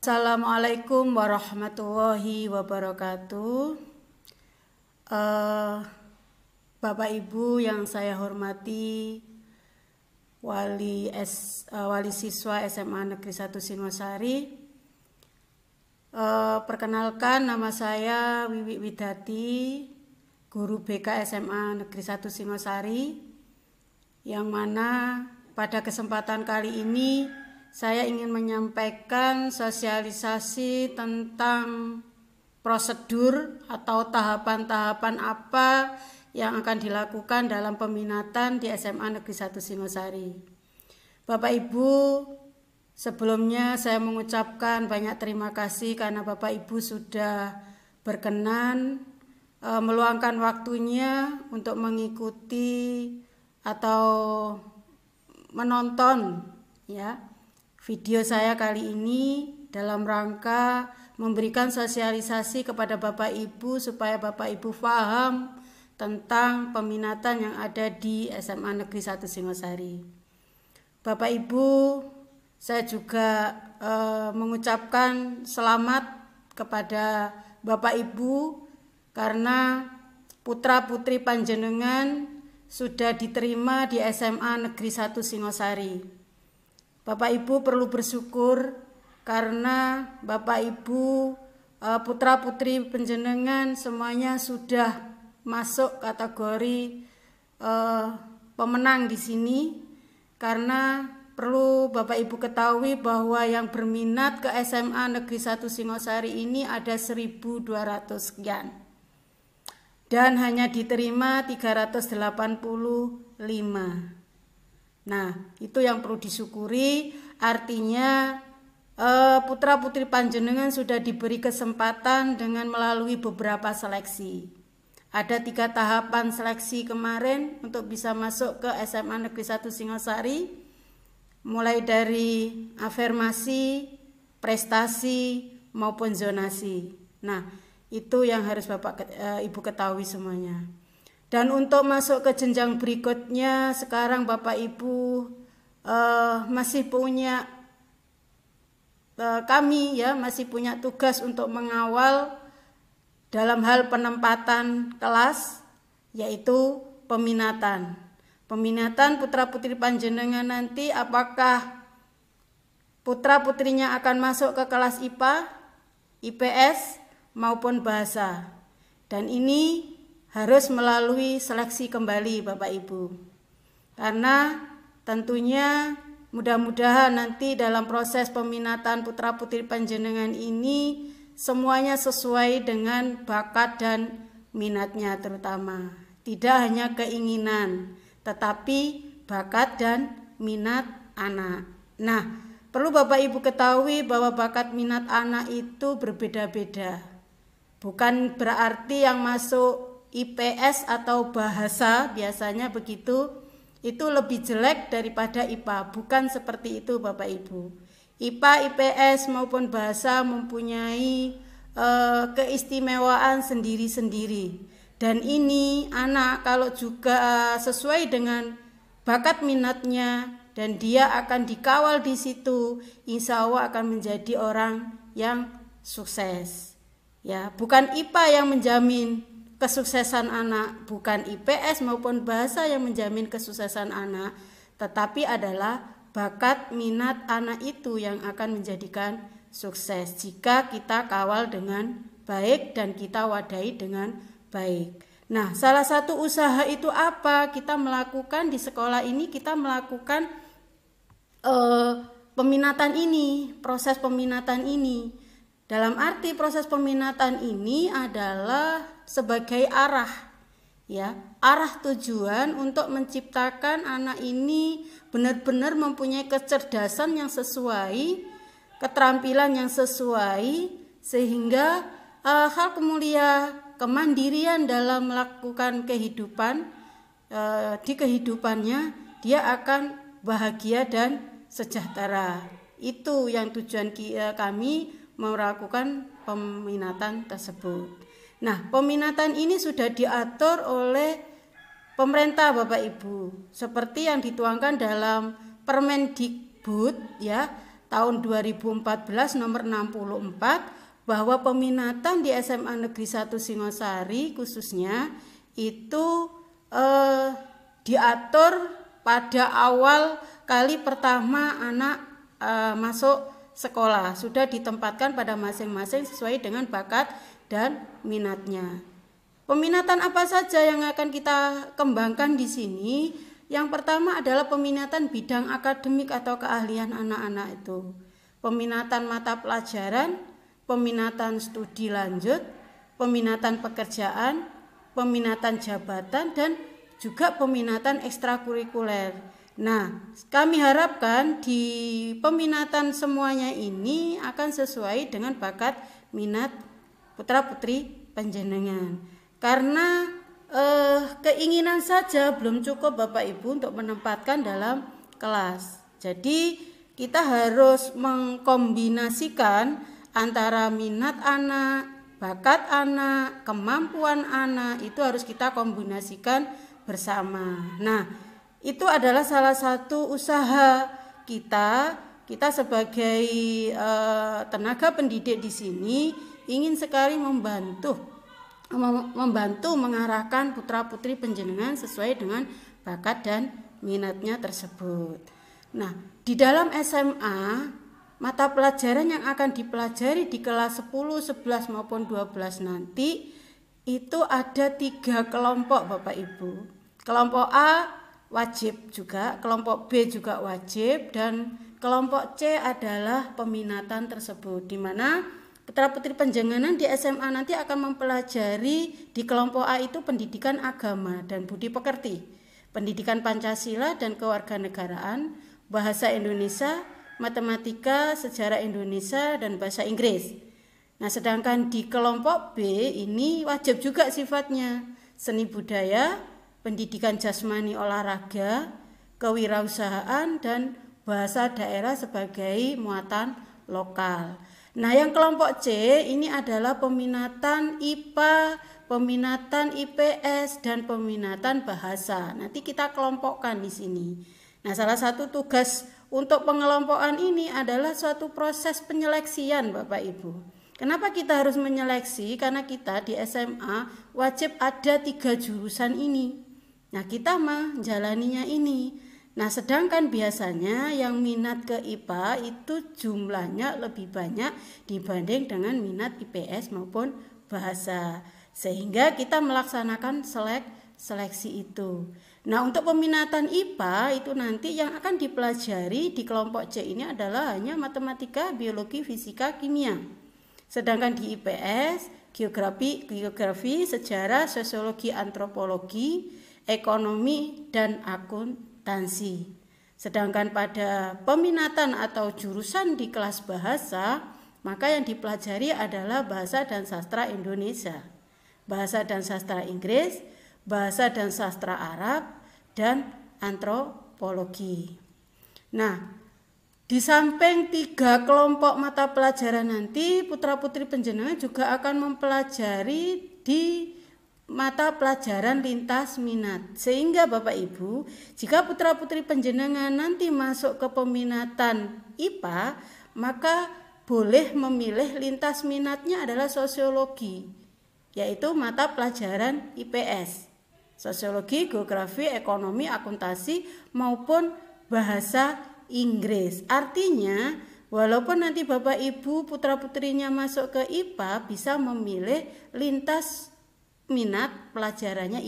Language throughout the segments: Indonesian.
Assalamualaikum warahmatullahi wabarakatuh. Bapak Ibu yang saya hormati, wali siswa SMA Negeri 1 Singosari. Perkenalkan, nama saya Wiwi Widati, guru BK SMA Negeri 1 Singosari, yang mana pada kesempatan kali ini saya ingin menyampaikan sosialisasi tentang prosedur atau tahapan-tahapan apa yang akan dilakukan dalam peminatan di SMA Negeri 1 Singosari. Bapak Ibu, sebelumnya saya mengucapkan banyak terima kasih karena Bapak Ibu sudah berkenan meluangkan waktunya untuk mengikuti atau menonton video saya kali ini dalam rangka memberikan sosialisasi kepada Bapak Ibu supaya Bapak Ibu paham tentang peminatan yang ada di SMA Negeri 1 Singosari. Bapak Ibu, saya juga mengucapkan selamat kepada Bapak Ibu karena putra-putri panjenengan sudah diterima di SMA Negeri 1 Singosari. Bapak Ibu perlu bersyukur karena Bapak Ibu putra-putri panjenengan semuanya sudah masuk kategori pemenang di sini, karena perlu Bapak Ibu ketahui bahwa yang berminat ke SMA Negeri 1 Singosari ini ada 1.200 sekian dan hanya diterima 385. Nah, itu yang perlu disyukuri, artinya putra-putri panjenengan sudah diberi kesempatan dengan melalui beberapa seleksi. Ada 3 tahapan seleksi kemarin untuk bisa masuk ke SMA Negeri 1 Singosari, mulai dari afirmasi, prestasi, maupun zonasi. Nah, itu yang harus Bapak Ibu ketahui semuanya. Dan untuk masuk ke jenjang berikutnya, sekarang Bapak Ibu masih punya masih punya tugas untuk mengawal dalam hal penempatan kelas, yaitu peminatan. Peminatan putra-putri panjenengan nanti, apakah putra-putrinya akan masuk ke kelas IPA, IPS, maupun bahasa. Dan ini harus melalui seleksi kembali Bapak Ibu. Karena tentunya mudah-mudahan nanti dalam proses peminatan putra-putri panjenengan ini semuanya sesuai dengan bakat dan minatnya terutama. Tidak hanya keinginan, tetapi bakat dan minat anak. Nah, perlu Bapak Ibu ketahui bahwa bakat minat anak itu berbeda-beda. Bukan berarti yang masuk IPS atau bahasa biasanya begitu, itu lebih jelek daripada IPA. Bukan seperti itu Bapak Ibu. IPA, IPS maupun bahasa mempunyai keistimewaan sendiri-sendiri. Dan ini anak kalau juga sesuai dengan bakat minatnya dan dia akan dikawal di situ, insya Allah akan menjadi orang yang sukses. Ya, bukan IPA yang menjamin kesuksesan anak, bukan IPS maupun bahasa yang menjamin kesuksesan anak, tetapi adalah bakat minat anak itu yang akan menjadikan sukses jika kita kawal dengan baik dan kita wadahi dengan baik. Nah, salah satu usaha itu apa? Kita melakukan di sekolah ini, kita melakukan peminatan ini, proses peminatan ini. Dalam arti proses peminatan ini adalah sebagai arah tujuan untuk menciptakan anak ini benar-benar mempunyai kecerdasan yang sesuai, keterampilan yang sesuai, sehingga hal mulia kemandirian dalam melakukan kehidupan, di kehidupannya dia akan bahagia dan sejahtera. Itu yang tujuan kami melakukan peminatan tersebut. Nah, peminatan ini sudah diatur oleh pemerintah Bapak Ibu, seperti yang dituangkan dalam Permendikbud tahun 2014 nomor 64 bahwa peminatan di SMA Negeri 1 Singosari khususnya itu diatur pada awal kali pertama anak masuk sekolah, sudah ditempatkan pada masing-masing sesuai dengan bakat dan minatnya. Peminatan apa saja yang akan kita kembangkan di sini? Yang pertama adalah peminatan bidang akademik atau keahlian anak-anak itu. Peminatan mata pelajaran, peminatan studi lanjut, peminatan pekerjaan, peminatan jabatan, dan juga peminatan ekstrakurikuler. Nah, kami harapkan di peminatan semuanya ini akan sesuai dengan bakat minat putra-putri panjenengan. Karena keinginan saja belum cukup Bapak Ibu untuk menempatkan dalam kelas. Jadi kita harus mengkombinasikan antara minat anak, bakat anak, kemampuan anak, itu harus kita kombinasikan bersama. Nah, itu adalah salah satu usaha kita sebagai tenaga pendidik di sini ingin sekali membantu mengarahkan putra-putri panjenengan sesuai dengan bakat dan minatnya tersebut. Nah, di dalam SMA mata pelajaran yang akan dipelajari di kelas 10, 11 maupun 12 nanti itu ada 3 kelompok Bapak Ibu. Kelompok A wajib juga, kelompok B juga wajib, dan kelompok C adalah peminatan tersebut, di mana putra-putri panjenengan di SMA nanti akan mempelajari di kelompok A itu pendidikan agama dan budi pekerti, pendidikan Pancasila dan kewarganegaraan, bahasa Indonesia, matematika, sejarah Indonesia, dan bahasa Inggris. Nah, sedangkan di kelompok B ini wajib juga sifatnya seni budaya, pendidikan jasmani olahraga, kewirausahaan, dan bahasa daerah sebagai muatan lokal. Nah, yang kelompok C ini adalah peminatan IPA, peminatan IPS, dan peminatan bahasa. Nanti kita kelompokkan di sini. Nah, salah satu tugas untuk pengelompokan ini adalah suatu proses penyeleksian Bapak Ibu. Kenapa kita harus menyeleksi? Karena kita di SMA wajib ada 3 jurusan ini. Nah, kita menjalaninya ini. Nah, sedangkan biasanya yang minat ke IPA itu jumlahnya lebih banyak dibanding dengan minat IPS maupun bahasa. Sehingga kita melaksanakan seleksi itu. Nah, untuk peminatan IPA itu nanti yang akan dipelajari di kelompok C ini adalah hanya matematika, biologi, fisika, kimia. Sedangkan di IPS, geografi, sejarah, sosiologi, antropologi, ekonomi, dan akuntansi. Sedangkan pada peminatan atau jurusan di kelas bahasa, maka yang dipelajari adalah bahasa dan sastra Indonesia, bahasa dan sastra Inggris, bahasa dan sastra Arab, dan antropologi. Nah, di samping 3 kelompok mata pelajaran nanti, putra-putri panjenengan juga akan mempelajari di mata pelajaran lintas minat. Sehingga Bapak Ibu, jika putra-putri panjenengan nanti masuk ke peminatan IPA, maka boleh memilih lintas minatnya adalah sosiologi, yaitu mata pelajaran IPS. Sosiologi, geografi, ekonomi, akuntansi maupun bahasa Inggris. Artinya, walaupun nanti Bapak Ibu putra-putrinya masuk ke IPA, bisa memilih lintas minat pelajarannya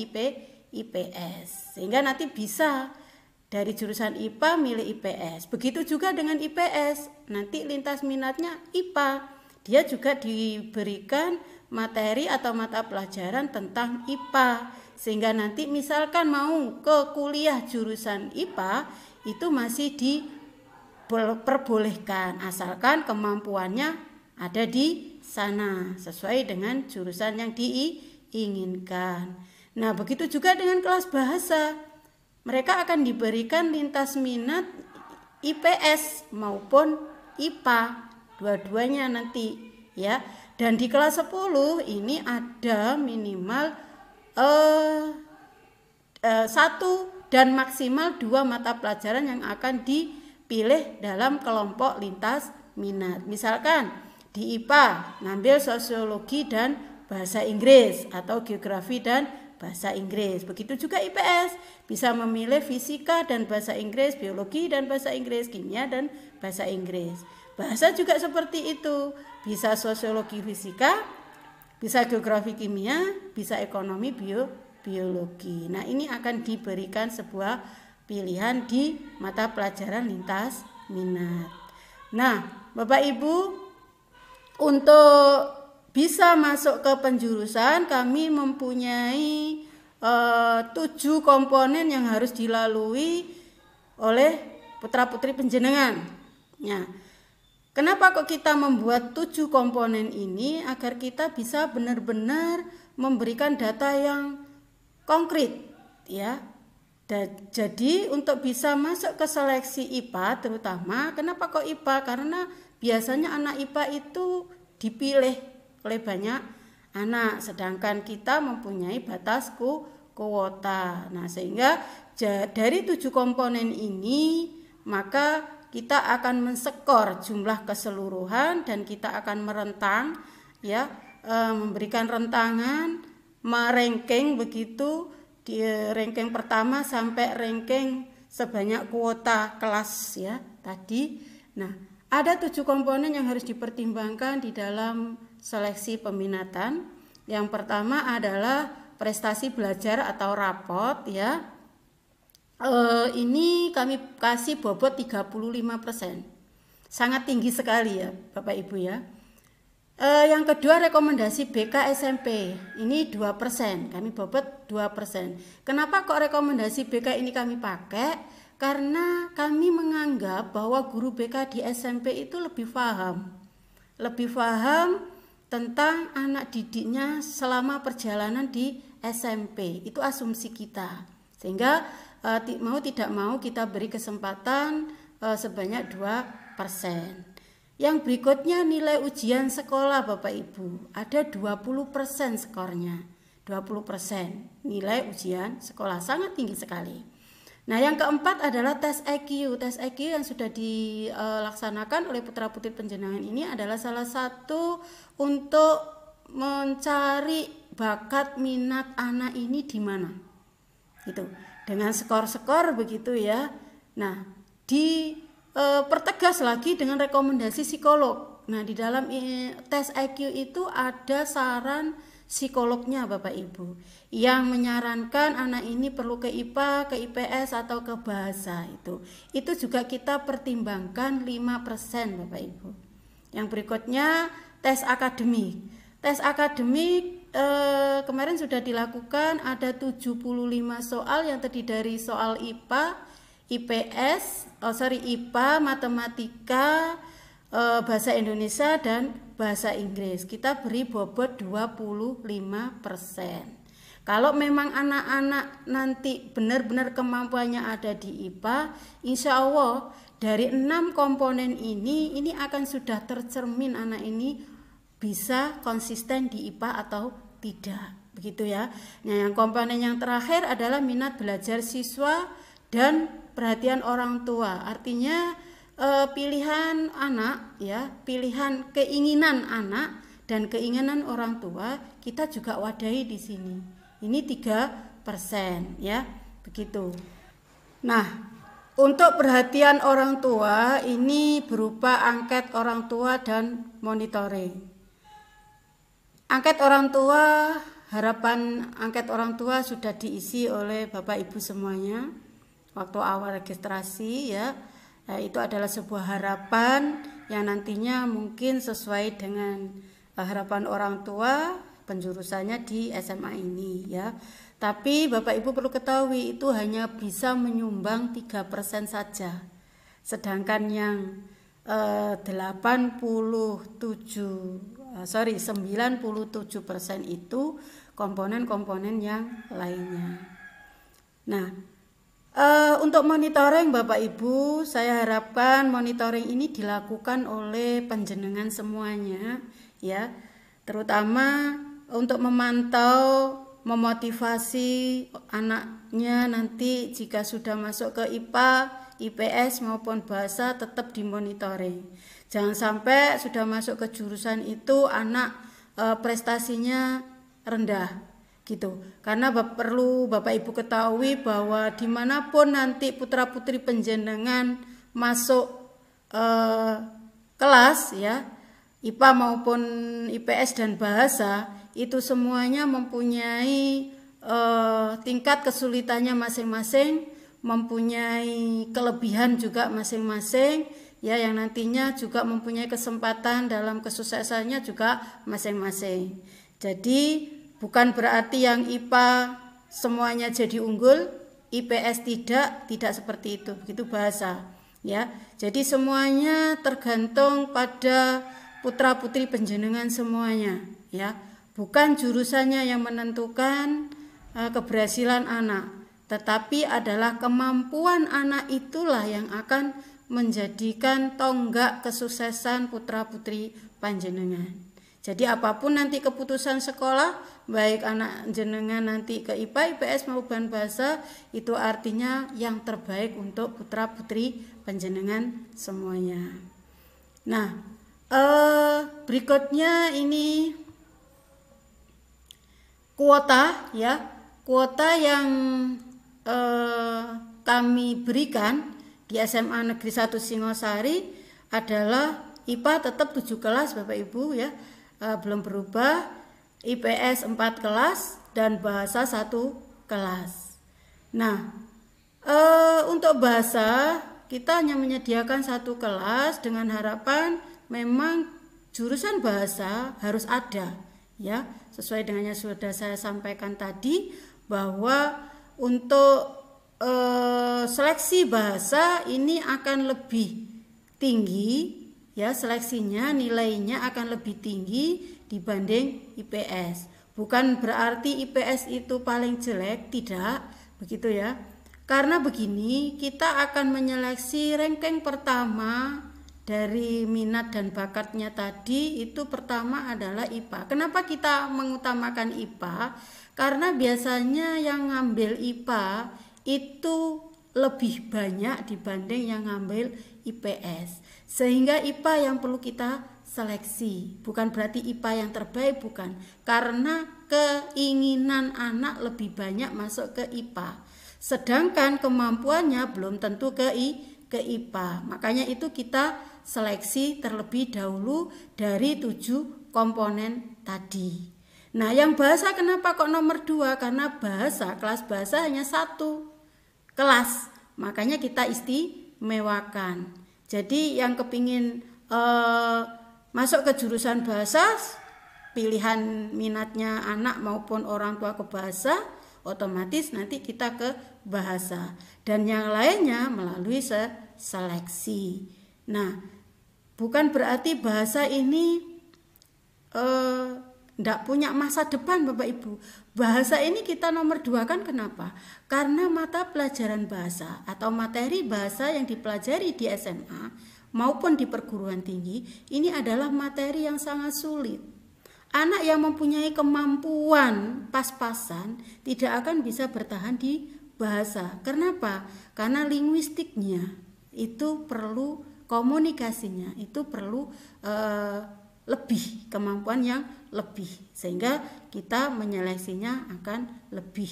IPS, sehingga nanti bisa dari jurusan IPA milih IPS. Begitu juga dengan IPS, nanti lintas minatnya IPA, dia juga diberikan materi atau mata pelajaran tentang IPA, sehingga nanti misalkan mau ke kuliah jurusan IPA itu masih diperbolehkan asalkan kemampuannya ada di sana sesuai dengan jurusan yang diinginkan. Nah, begitu juga dengan kelas bahasa. Mereka akan diberikan lintas minat IPS maupun IPA, dua-duanya nanti ya. Dan di kelas 10 ini ada minimal 1 dan maksimal 2 mata pelajaran yang akan pilih dalam kelompok lintas minat. Misalkan di IPA ngambil sosiologi dan bahasa Inggris atau geografi dan bahasa Inggris. Begitu juga IPS bisa memilih fisika dan bahasa Inggris, biologi dan bahasa Inggris, kimia dan bahasa Inggris. Bahasa juga seperti itu, bisa sosiologi fisika, bisa geografi kimia, bisa ekonomi biologi. Nah, ini akan diberikan sebuah pilihan di mata pelajaran lintas minat. Nah, Bapak Ibu, untuk bisa masuk ke penjurusan kami mempunyai 7 komponen yang harus dilalui oleh putra-putri panjenengan. Nah, kenapa kok kita membuat 7 komponen ini? Agar kita bisa benar-benar memberikan data yang konkret, ya. Jadi untuk bisa masuk ke seleksi IPA terutama, kenapa kok IPA? Karena biasanya anak IPA itu dipilih oleh banyak anak, sedangkan kita mempunyai batas kuota. Nah, sehingga dari 7 komponen ini maka kita akan menskor jumlah keseluruhan dan kita akan merentang, ya, memberikan rentangan, meranking begitu, di ranking pertama sampai ranking sebanyak kuota kelas, ya, tadi. Nah, ada 7 komponen yang harus dipertimbangkan di dalam seleksi peminatan. Yang pertama adalah prestasi belajar atau rapot, ya. Ini kami kasih bobot 35%. Sangat tinggi sekali, ya Bapak Ibu, ya. Yang kedua rekomendasi BK SMP, ini 2%, kami bobot 2%. Kenapa kok rekomendasi BK ini kami pakai? Karena kami menganggap bahwa guru BK di SMP itu lebih paham tentang anak didiknya selama perjalanan di SMP. Itu asumsi kita, sehingga mau tidak mau kita beri kesempatan sebanyak 2%. Yang berikutnya nilai ujian sekolah Bapak Ibu, ada 20% skornya, 20% nilai ujian sekolah, sangat tinggi sekali. Nah, yang keempat adalah tes IQ. Tes IQ yang sudah dilaksanakan oleh putra-putri panjenengan ini adalah salah satu untuk mencari bakat minat anak ini di mana. Gitu. Dengan skor-skor begitu, ya. Nah, pertegas lagi dengan rekomendasi psikolog. Nah, di dalam tes IQ itu ada saran psikolognya Bapak Ibu, yang menyarankan anak ini perlu ke IPA, ke IPS atau ke bahasa. Itu juga kita pertimbangkan 5% Bapak Ibu. Yang berikutnya tes akademik. Tes akademik kemarin sudah dilakukan, ada 75 soal yang terdiri dari soal IPA, IPA, matematika, bahasa Indonesia dan bahasa Inggris. Kita beri bobot 25%. Kalau memang anak-anak nanti benar-benar kemampuannya ada di IPA, insya Allah dari 6 komponen ini akan sudah tercermin anak ini bisa konsisten di IPA atau tidak, begitu, ya. Nah, yang komponen yang terakhir adalah minat belajar siswa dan perhatian orang tua. Artinya pilihan anak, ya, pilihan keinginan anak dan keinginan orang tua kita juga wadahi di sini. Ini 3%, ya, begitu. Nah, untuk perhatian orang tua ini berupa angket orang tua dan monitoring. Angket orang tua, harapan angket orang tua sudah diisi oleh Bapak Ibu semuanya waktu awal registrasi, ya. Itu adalah sebuah harapan yang nantinya mungkin sesuai dengan harapan orang tua penjurusannya di SMA ini, ya. Tapi Bapak Ibu perlu ketahui itu hanya bisa menyumbang 3% saja. Sedangkan yang 97% itu komponen-komponen yang lainnya. Nah, untuk monitoring Bapak Ibu, saya harapkan monitoring ini dilakukan oleh panjenengan semuanya, ya, terutama untuk memantau, memotivasi anaknya nanti jika sudah masuk ke IPA IPS maupun bahasa tetap dimonitoring. Jangan sampai sudah masuk ke jurusan itu anak prestasinya rendah gitu. Karena perlu Bapak Ibu ketahui bahwa dimanapun nanti putra putri penjenengan masuk kelas ya, IPA maupun IPS dan bahasa, itu semuanya mempunyai tingkat kesulitannya masing-masing, mempunyai kelebihan juga masing-masing ya, yang nantinya juga mempunyai kesempatan dalam kesuksesannya juga masing-masing. Jadi bukan berarti yang IPA semuanya jadi unggul, IPS tidak seperti itu. Begitu bahasa ya. Jadi semuanya tergantung pada putra-putri penjenengan semuanya ya. Bukan jurusannya yang menentukan keberhasilan anak, tetapi adalah kemampuan anak itulah yang akan menjadikan tonggak kesuksesan putra-putri panjenengan. Jadi apapun nanti keputusan sekolah, baik anak jenengan nanti ke IPA, IPS maupun bahasa, itu artinya yang terbaik untuk putra-putri panjenengan semuanya. Nah, berikutnya ini kuota ya. Kuota yang kami berikan di SMA Negeri 1 Singosari adalah IPA tetap 7 kelas Bapak Ibu ya, belum berubah, IPS 4 kelas dan bahasa 1 kelas. Nah, untuk bahasa kita hanya menyediakan 1 kelas dengan harapan memang jurusan bahasa harus ada ya, sesuai dengan yang sudah saya sampaikan tadi, bahwa untuk seleksi bahasa ini akan lebih tinggi ya, seleksinya nilainya akan lebih tinggi dibanding IPS. Bukan berarti IPS itu paling jelek, tidak begitu ya. Karena begini, kita akan menyeleksi ranking pertama dari minat dan bakatnya tadi, itu pertama adalah IPA. Kenapa kita mengutamakan IPA? Karena biasanya yang ngambil IPA itu lebih banyak dibanding yang ngambil IPS. Sehingga IPA yang perlu kita seleksi. Bukan berarti IPA yang terbaik, bukan. Karena keinginan anak lebih banyak masuk ke IPA. Sedangkan kemampuannya belum tentu ke IPA. Makanya itu kita seleksi terlebih dahulu dari 7 komponen tadi. Nah, yang bahasa kenapa kok nomor 2? Karena bahasa, kelas bahasa hanya 1 kelas. Makanya kita istimewakan. Jadi yang kepingin masuk ke jurusan bahasa, pilihan minatnya anak maupun orang tua ke bahasa, otomatis nanti kita ke bahasa. Dan yang lainnya melalui seleksi. Nah, bukan berarti bahasa ini tidak punya masa depan Bapak Ibu. Bahasa ini kita nomor 2 kan kenapa? Karena mata pelajaran bahasa atau materi bahasa yang dipelajari di SMA maupun di perguruan tinggi ini adalah materi yang sangat sulit. Anak yang mempunyai kemampuan pas-pasan tidak akan bisa bertahan di bahasa. Kenapa? Karena linguistiknya itu perlu, komunikasinya itu perlu lebih, kemampuan yang lebih, sehingga kita menyeleksinya akan lebih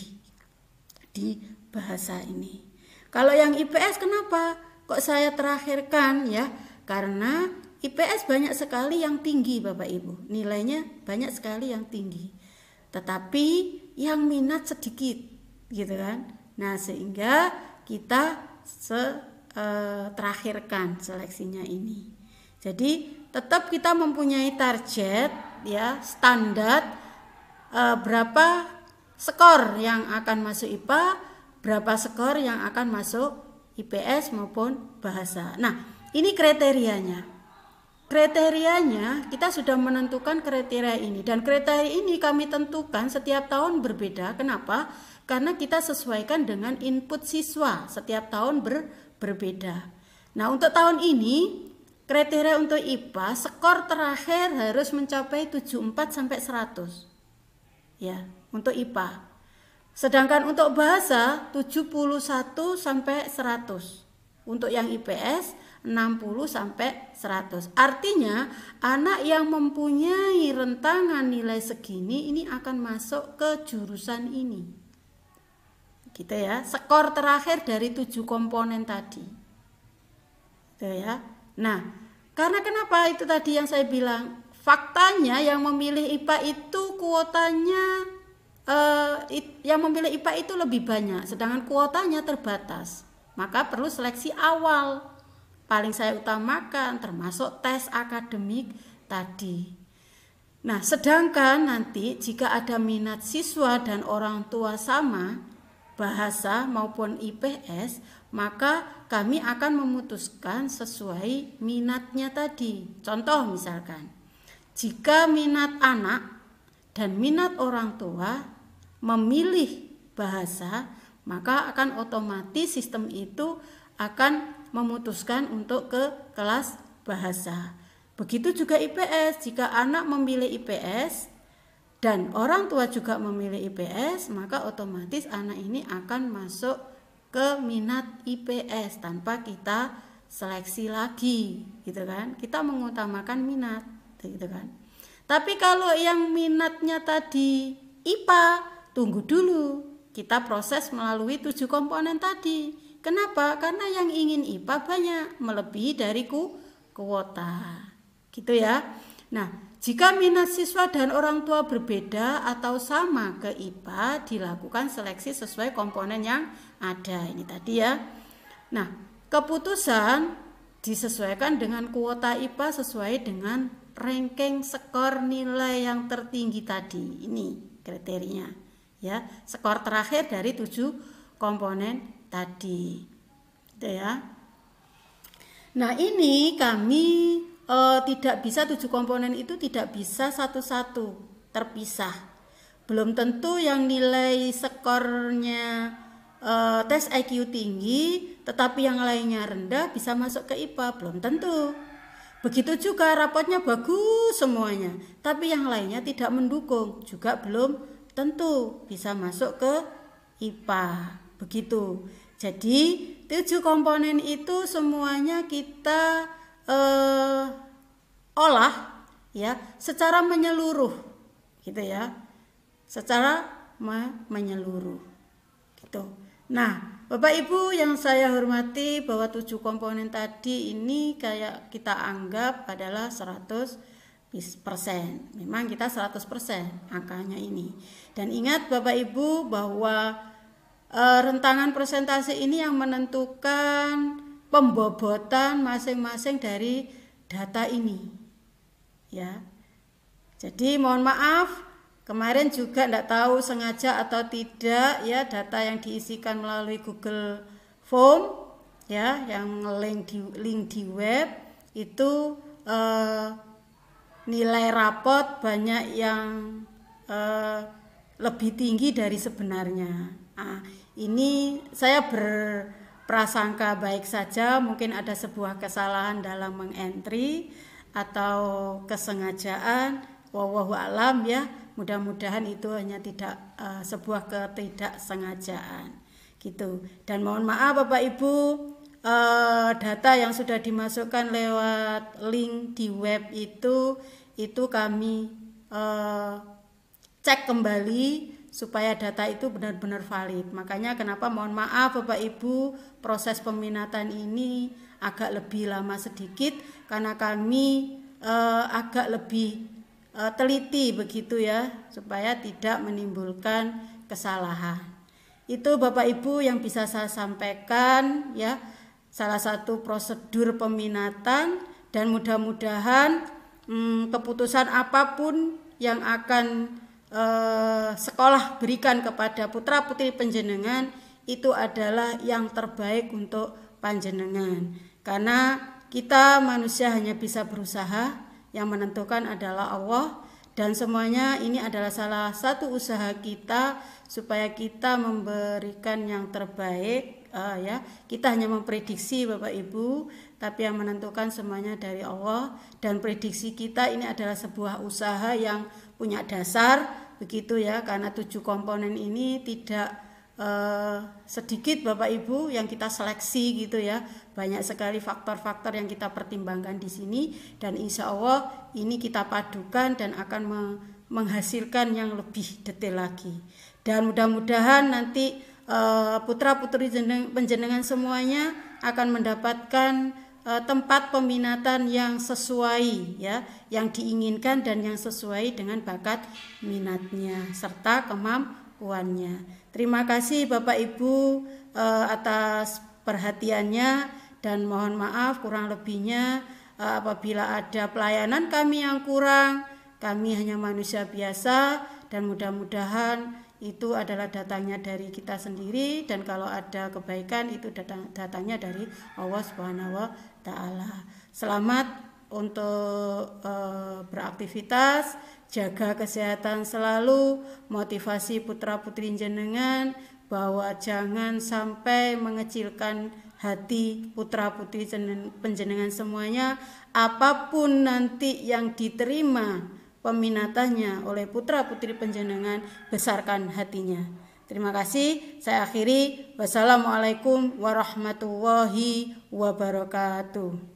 di bahasa ini. Kalau yang IPS kenapa kok saya terakhirkan ya? Karena IPS banyak sekali yang tinggi Bapak Ibu, nilainya banyak sekali yang tinggi, tetapi yang minat sedikit gitu kan. Nah, sehingga kita terakhirkan seleksinya ini. Jadi tetap kita mempunyai target ya, standar berapa skor yang akan masuk IPA, berapa skor yang akan masuk IPS maupun bahasa. Nah, ini kriterianya. Kriterianya kita sudah menentukan kriteria ini, dan kriteria ini kami tentukan setiap tahun berbeda. Kenapa? Karena kita sesuaikan dengan input siswa, setiap tahun berbeda. Nah, untuk tahun ini kriteria untuk IPA skor terakhir harus mencapai 74 sampai 100. Ya, untuk IPA. Sedangkan untuk bahasa 71 sampai 100. Untuk yang IPS 60 sampai 100. Artinya anak yang mempunyai rentangan nilai segini ini akan masuk ke jurusan ini. Gitu ya. Skor terakhir dari 7 komponen tadi. Gitu ya. Nah, karena kenapa itu tadi yang saya bilang, faktanya yang memilih IPA itu kuotanya yang memilih IPA itu lebih banyak, sedangkan kuotanya terbatas. Maka perlu seleksi awal. Paling saya utamakan termasuk tes akademik tadi. Nah, sedangkan nanti jika ada minat siswa dan orang tua sama, bahasa maupun IPS, maka kami akan memutuskan sesuai minatnya tadi. Contoh misalkan, jika minat anak dan minat orang tua memilih bahasa, maka akan otomatis sistem itu akan memutuskan untuk ke kelas bahasa. Begitu juga IPS, jika anak memilih IPS dan orang tua juga memilih IPS, maka otomatis anak ini akan masuk ke minat IPS tanpa kita seleksi lagi, gitu kan? Kita mengutamakan minat, gitu kan? Tapi kalau yang minatnya tadi IPA, tunggu dulu. Kita proses melalui 7 komponen tadi. Kenapa? Karena yang ingin IPA banyak, melebihi dari kuota. Gitu ya. Nah, jika minat siswa dan orang tua berbeda atau sama ke IPA, dilakukan seleksi sesuai komponen yang ada. Ini tadi ya. Nah, keputusan disesuaikan dengan kuota IPA sesuai dengan ranking skor nilai yang tertinggi tadi. Ini kriterianya. Ya, skor terakhir dari 7 komponen tadi. Gitu ya. Nah, ini kami tidak bisa 7 komponen itu tidak bisa satu-satu terpisah. Belum tentu yang nilai skornya tes IQ tinggi tetapi yang lainnya rendah bisa masuk ke IPA, belum tentu. Begitu juga rapotnya bagus semuanya, tapi yang lainnya tidak mendukung, juga belum tentu bisa masuk ke IPA. Begitu. Jadi 7 komponen itu semuanya kita olah ya secara menyeluruh, gitu ya, secara menyeluruh, gitu. Nah, Bapak Ibu yang saya hormati, bahwa 7 komponen tadi ini kayak kita anggap adalah 100%. Memang kita 100% angkanya ini. Dan ingat Bapak Ibu bahwa rentangan persentase ini yang menentukan pembobotan masing-masing dari data ini. Ya. Jadi mohon maaf, kemarin juga tidak tahu sengaja atau tidak ya, data yang diisikan melalui Google Form ya, yang link di web itu nilai rapot banyak yang lebih tinggi dari sebenarnya. Nah, ini saya berprasangka baik saja, mungkin ada sebuah kesalahan dalam mengentry atau kesengajaan, wallahu alam ya. Mudah-mudahan itu hanya tidak sebuah ketidaksengajaan gitu. Dan mohon maaf Bapak Ibu, data yang sudah dimasukkan lewat link di web itu kami cek kembali supaya data itu benar-benar valid. Makanya kenapa mohon maaf Bapak Ibu, proses peminatan ini agak lebih lama sedikit karena kami agak lebih teliti begitu ya, supaya tidak menimbulkan kesalahan. Itu Bapak Ibu yang bisa saya sampaikan ya, salah satu prosedur peminatan, dan mudah-mudahan keputusan apapun yang akan sekolah berikan kepada putra-putri panjenengan itu adalah yang terbaik untuk panjenengan. Karena kita manusia hanya bisa berusaha, yang menentukan adalah Allah, dan semuanya ini adalah salah satu usaha kita supaya kita memberikan yang terbaik ya. Kita hanya memprediksi Bapak Ibu, tapi yang menentukan semuanya dari Allah, dan prediksi kita ini adalah sebuah usaha yang punya dasar begitu ya, karena 7 komponen ini tidak sedikit Bapak Ibu yang kita seleksi gitu ya. Banyak sekali faktor-faktor yang kita pertimbangkan di sini, dan insya Allah ini kita padukan dan akan menghasilkan yang lebih detail lagi. Dan mudah-mudahan nanti putra-putri penjenengan semuanya akan mendapatkan tempat peminatan yang sesuai ya, yang diinginkan dan yang sesuai dengan bakat minatnya serta kemampuannya. Terima kasih Bapak Ibu atas perhatiannya, dan mohon maaf kurang lebihnya apabila ada pelayanan kami yang kurang. Kami hanya manusia biasa, dan mudah-mudahan itu adalah datangnya dari kita sendiri, dan kalau ada kebaikan itu datangnya dari Allah Subhanahu wa Ta'ala. Selamat untuk beraktivitas, jaga kesehatan selalu, motivasi putra-putri jenengan bahwa jangan sampai mengecilkan hati putra-putri penjenengan semuanya. Apapun nanti yang diterima peminatannya oleh putra-putri penjenengan, besarkan hatinya. Terima kasih. Saya akhiri. Wassalamualaikum warahmatullahi wabarakatuh.